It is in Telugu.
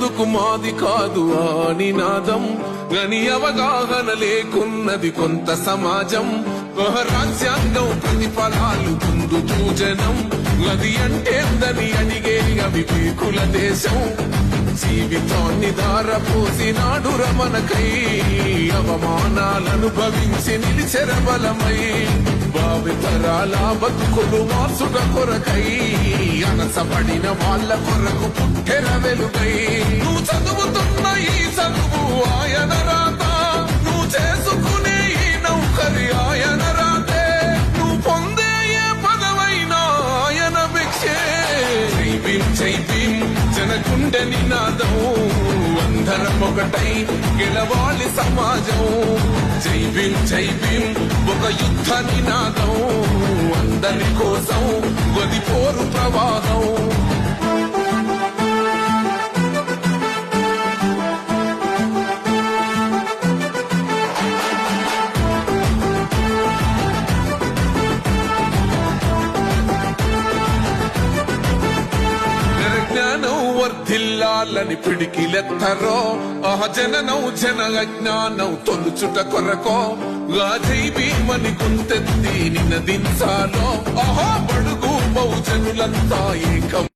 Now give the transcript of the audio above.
ఎందుకు మాది కాదు ఆ నినాదం గని అవగాహన లేకున్నది కొంత సమాజం రాజ్యాంగం ప్రతిఫలాలు పొందుతూ జనం అది అంటేందని అడిగే అవివేకుల దేశం జీవితాన్ని ధారపోసినాడు రమణకై అవమానాలను భవించి నిలిచెర బలమై భావితరాల బతుకులు మార్చుట కొరకై అనసపడిన వాళ్ళ కొరకు పుట్టెర వెలుగై నువ్వు చదువుతున్న ఈ చదువు ఆయన రాత నువ్వు చేసుకునే ఈ నౌకరి ఆయన రాతే నువ్వు పొందే ఏ పదవైనా ఆయన భిక్షే జై భీం జై భీం జనగుండె నినాదం అందరం ఒకటై గెలవాలి సమాజం జై భీం ఒక యుద్ధ నినాదం అందరి కోసం గది పోరు ప్రవాహం వర్ధిల్లాలని పిడికిలెత్తరో ఆ జననం జన అజ్ఞానం తొలుచుట కొరకో జై భీమని గుంతెత్తి నినదించాలో ఆహా బడుగు బహుజనులంతా ఏకం